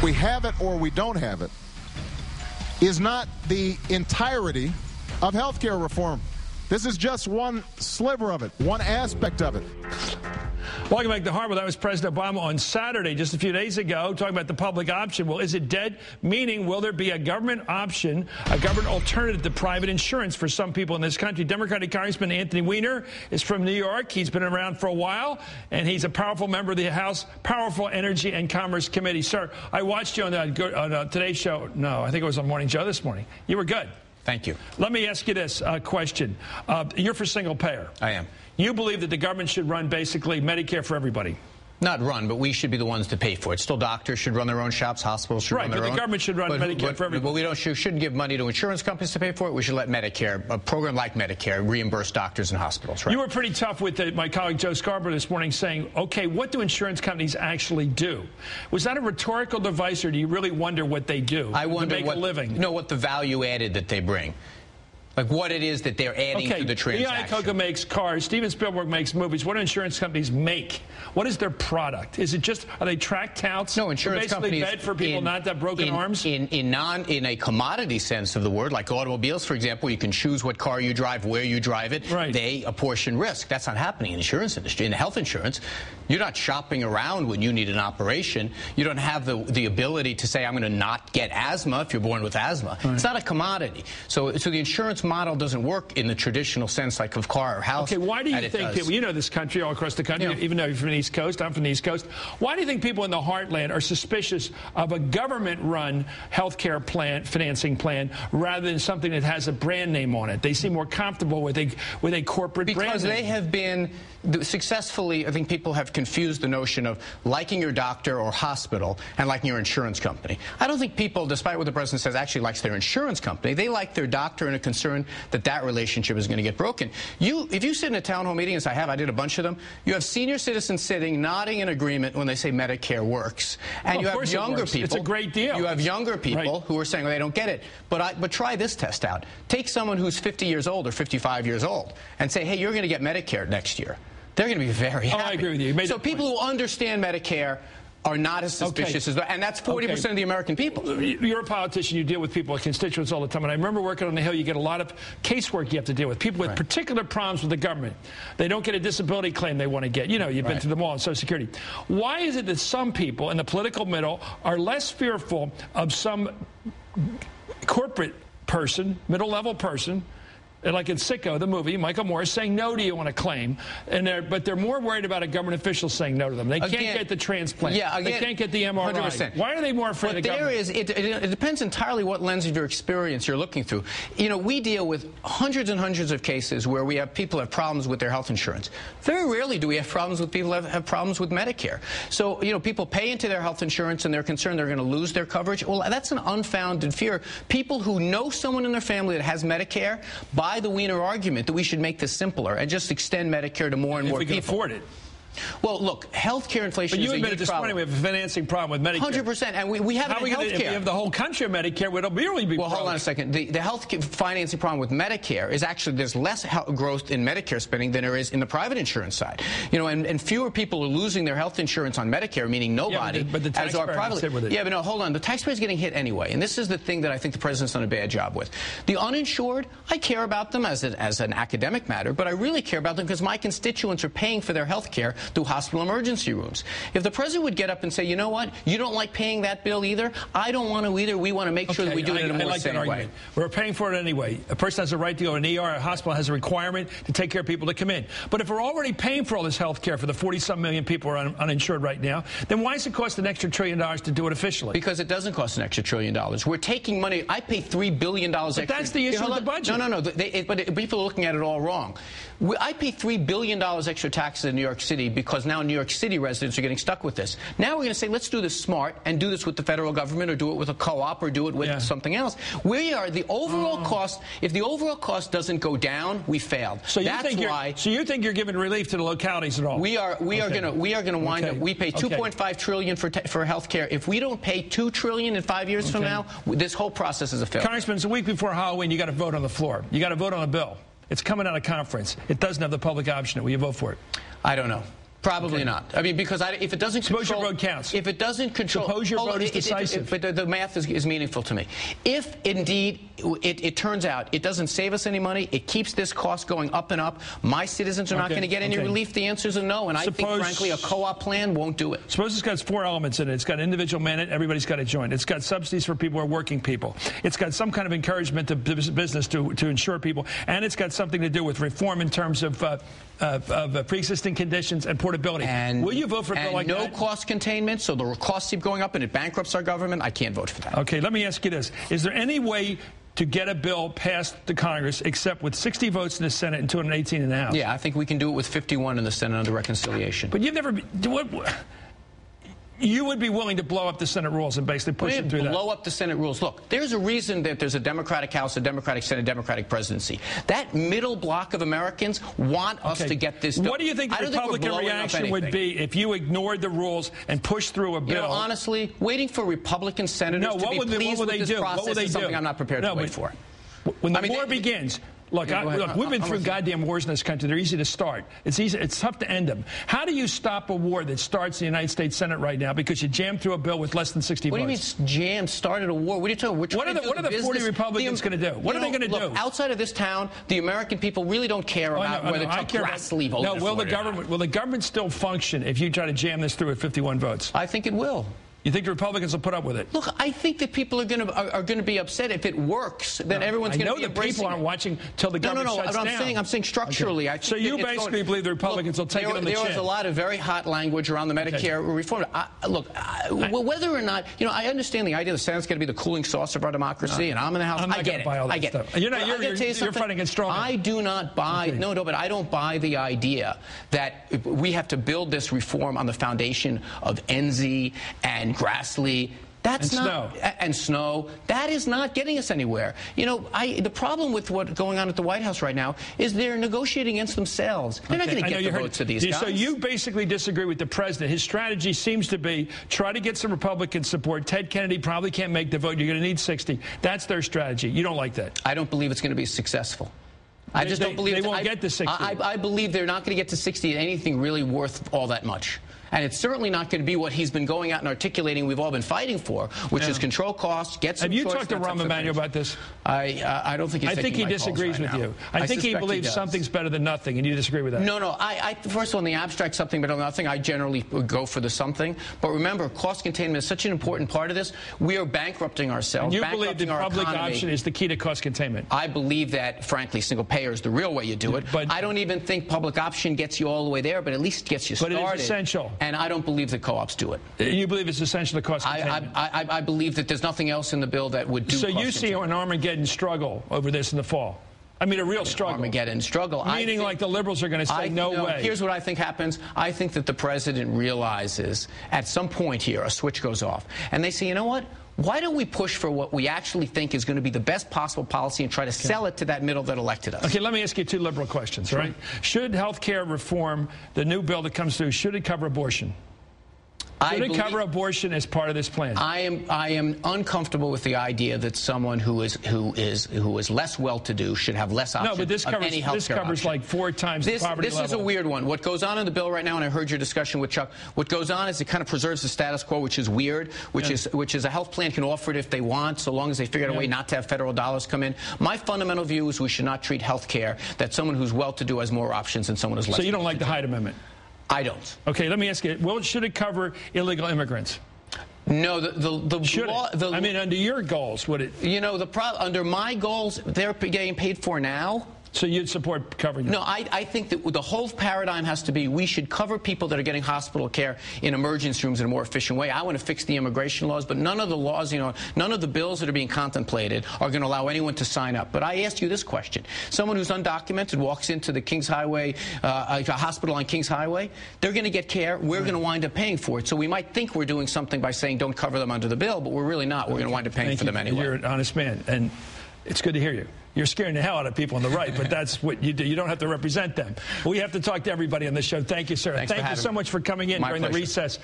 we have it or we don't have it, is not the entirety of health care reform. This is just one sliver of it, one aspect of it. Welcome back to Harvard. That was President Obama on Saturday, just a few days ago, talking about the public option. Well, is it dead? Meaning, will there be a government option, a government alternative to private insurance for some people in this country? Democratic Congressman Anthony Weiner is from New York. He's been around for a while, and he's a powerful member of the House Powerful Energy and Commerce Committee. Sir, I watched you on Today's show. No, I think it was on Morning Joe this morning. You were good. Thank you. Let me ask you this question. You're for single payer. I am. You believe that the government should run basically Medicare for everybody? Not run, but we should be the ones to pay for it. Still, doctors should run their own shops, hospitals should run their own. Right, but the government should run Medicare for everybody. But shouldn't give money to insurance companies to pay for it. We should let Medicare, a program like Medicare, reimburse doctors and hospitals. Right? You were pretty tough with my colleague Joe Scarborough this morning saying, okay, what do insurance companies actually do? Was that a rhetorical device, or do you really wonder what they do to make a living? No, what the value added that they bring. Like what it is that they're adding to the transaction. Iacocca makes cars. Steven Spielberg makes movies. What do insurance companies make? What is their product? Is it just, are they track touts? No, insurance companies basically bed for people not to have broken arms? In a commodity sense of the word, like automobiles, for example, you can choose what car you drive, where you drive it. Right. They apportion risk. That's not happening in the insurance industry. In health insurance, you're not shopping around when you need an operation. You don't have the ability to say, I'm going to not get asthma if you're born with asthma. Right. It's not a commodity. So the insurance model doesn't work in the traditional sense like of car or house. Okay, why do you think people, you know this country all across the country, even though you're from the East Coast, I'm from the East Coast, why do you think people in the heartland are suspicious of a government-run health care financing plan rather than something that has a brand name on it? They seem more comfortable with a corporate brand name. Because they have been successfully, I think people have confused the notion of liking your doctor or hospital and liking your insurance company. I don't think people, despite what the president says, actually likes their insurance company. They like their doctor and are concerned that relationship is going to get broken. If you sit in a town hall meeting, as I did a bunch of them, you have senior citizens sitting, nodding in agreement when they say Medicare works. And you have younger people. It's a great deal. You have younger people who are saying, well, they don't get it. But try this test out. Take someone who's 50 years old or 55 years old and say, hey, you're going to get Medicare next year. They're going to be very happy. I agree with you. So people who understand Medicare are not as suspicious as that, and that's 40% of the American people. You're a politician. You deal with people, constituents all the time. And I remember working on the Hill, you get a lot of casework you have to deal with. People with particular problems with the government. They don't get a disability claim they want to get. You know, you've been through them all on Social Security. Why is it that some people in the political middle are less fearful of some corporate person, middle-level person, like in Sicko, the movie, Michael Moore saying no to you on a claim, but they're more worried about a government official saying no to them. They can't get the transplant. They can't get the MRI. 100%. Why are they more afraid of the government? It depends entirely what lens of your experience you're looking through. You know, we deal with hundreds and hundreds of cases where we have people have problems with their health insurance. Very rarely do we have problems with people have problems with Medicare. So, you know, people pay into their health insurance and they're concerned they're going to lose their coverage. Well, that's an unfounded fear. People who know someone in their family that has Medicare buy the Weiner argument that we should make this simpler and just extend Medicare to more and more people. If we can afford it. Well, look, healthcare inflation is a huge problem. But you admitted this morning we have a financing problem with Medicare. 100%, and we have it in healthcare. If we have the whole country of Medicare, we'll really be Well, hold on a second. The health financing problem with Medicare is actually there's less growth in Medicare spending than there is in the private insurance side. You know, and fewer people are losing their health insurance on Medicare, meaning nobody. But the taxpayer gets hit with it. Yeah, but no, hold on. The taxpayer's getting hit anyway, and this is the thing that I think the president's done a bad job with. The uninsured, I care about them as an academic matter, but I really care about them because my constituents are paying for their health care through hospital emergency rooms. If the president would get up and say, you know what, you don't like paying that bill either, I don't want to either, we want to make sure that we do it in a more sane way. We're paying for it anyway. A person has a right to go to an ER, a hospital has a requirement to take care of people that come in. But if we're already paying for all this health care for the 40-some million people who are uninsured right now, then why does it cost an extra $1 trillion to do it officially? Because it doesn't cost an extra $1 trillion. We're taking money. I pay $3 billion extra. But that's the issue of the budget. No. But people are looking at it all wrong. I pay $3 billion extra taxes in New York City because now New York City residents are getting stuck with this. Now we're going to say, let's do this smart and do this with the federal government or do it with a co-op or do it with something else. We are the overall cost. If the overall cost doesn't go down, we failed. So you think you're giving relief to the localities at all? We are going to wind up. We pay $2.5 trillion for health care. If we don't pay $2 trillion in 5 years from now, this whole process is a failure. Congressman, it's a week before Halloween. You got to vote on the floor. You got to vote on a bill. It's coming out of conference. It doesn't have the public option. Will you vote for it? I don't know. Probably not. I mean, because if it doesn't Suppose control... your vote counts. If it doesn't control... Suppose your vote is decisive. But the math is meaningful to me. If, indeed, it turns out it doesn't save us any money, it keeps this cost going up and up, my citizens are not going to get any relief, the answer is a no. And I think, frankly, a co-op plan won't do it. Suppose it's got 4 elements in it. It's got individual mandate. Everybody's got to join. It's got subsidies for people who are working people. It's got some kind of encouragement to business to insure people. And it's got something to do with reform in terms of pre-existing conditions and portability. And, will you vote for a bill like that? And no cost containment, so the costs keep going up and it bankrupts our government? I can't vote for that. Okay, let me ask you this. Is there any way to get a bill passed the Congress except with 60 votes in the Senate and 218 in the House? Yeah, I think we can do it with 51 in the Senate under reconciliation. But you've never... You would be willing to blow up the Senate rules and basically push them through that? Blow up the Senate rules. Look, there's a reason that there's a Democratic House, a Democratic Senate, Democratic presidency. That middle block of Americans want us to get this done. What do you think the Republican reaction would be if you ignored the rules and pushed through a bill? You know, honestly, waiting for Republican senators to be pleased with this process is something I'm not prepared to wait for. When the war begins... Look, we've been through goddamn wars in this country. They're easy to start. It's easy. It's tough to end them. How do you stop a war that starts in the United States Senate right now because you jammed through a bill with less than 60 votes? What do you mean jammed, started a war? What are you talking about? What are the 40 Republicans going to do? What are they going to do? Outside of this town, the American people really don't care about whether Chuck Grassley voted for it. Will the government still function if you try to jam this through with 51 votes? I think it will. You think the Republicans will put up with it? Look, I think that people are going to be upset if it works. Then everyone's going to be embracing it. I know that people aren't watching till the government shuts down. I'm saying structurally. Okay. So you basically believe the Republicans will take it on the chin? There was a lot of very hot language around the Medicare reform. Whether or not, I understand the idea the Senate's going to be the cooling sauce of our democracy, and I'm in the House. I get it. I get it. You're fighting against strong. I do not buy. Okay. No, but I don't buy the idea that we have to build this reform on the foundation of Enzi and Grassley. Snow. That is not getting us anywhere. The problem with what's going on at the White House right now is they're negotiating against themselves. They're not going to get the votes of these guys. So you basically disagree with the president. His strategy seems to be try to get some Republican support. Ted Kennedy probably can't make the vote. You're going to need 60. That's their strategy. You don't like that. I don't believe it's going to be successful. I just don't believe they won't get to 60. I believe they're not going to get to 60 in anything really worth all that much. And it's certainly not going to be what he's been going out and articulating we've all been fighting for, which is control costs, get some choice. Have you talked to Rahm Emanuel about this? I don't think he's taking my calls right now. I think he disagrees with you. I think he believes something's better than nothing, and you disagree with that. No. First of all, in the abstract, something better than nothing, I generally would go for the something. But remember, cost containment is such an important part of this. We are bankrupting ourselves, and you believe the public option is the key to cost containment? I believe that, frankly, single payer is the real way you do it. But I don't even think public option gets you all the way there, but at least gets you started. But it is essential. And I don't believe that co-ops do it. You believe it's essential to cost containment? I believe that there's nothing else in the bill that would do. So you see an Armageddon struggle over this in the fall? I mean, a real struggle. Armageddon struggle. Meaning like the liberals are going to say no way. Here's what I think happens. I think that the president realizes at some point here a switch goes off. And they say, you know what? Why don't we push for what we actually think is going to be the best possible policy and try to sell it to that middle that elected us? Okay, let me ask you 2 liberal questions, right? Should health care reform, the new bill that comes through, should it cover abortion? Should it cover abortion as part of this plan? I am uncomfortable with the idea that someone who is less well-to-do should have less options. No, but this covers like 4 times the poverty level. This is a weird one. What goes on in the bill right now, and I heard your discussion with Chuck, what goes on is it kind of preserves the status quo, which is weird, which is a health plan can offer it if they want, so long as they figure out a way not to have federal dollars come in. My fundamental view is we should not treat health care that someone who's well-to-do has more options than someone who's less. So you don't like the Hyde Amendment? I don't. Okay, let me ask you, should it cover illegal immigrants? No, the law... I mean, under your goals, would it... under my goals, they're getting paid for now. So you'd support covering them? No, I think that the whole paradigm has to be we should cover people that are getting hospital care in emergency rooms in a more efficient way. I want to fix the immigration laws, but none of the laws, none of the bills that are being contemplated are going to allow anyone to sign up. But I ask you this question. Someone who's undocumented walks into the Kings Highway, a hospital on Kings Highway, they're going to get care. We're going to wind up paying for it. So we might think we're doing something by saying don't cover them under the bill, but we're really not. We're going to wind up paying for them anyway. You're an honest man, and it's good to hear you. You're scaring the hell out of people on the right, but that's what you do. You don't have to represent them. We have to talk to everybody on this show. Thank you, sir. Thank you so much for coming in during the recess.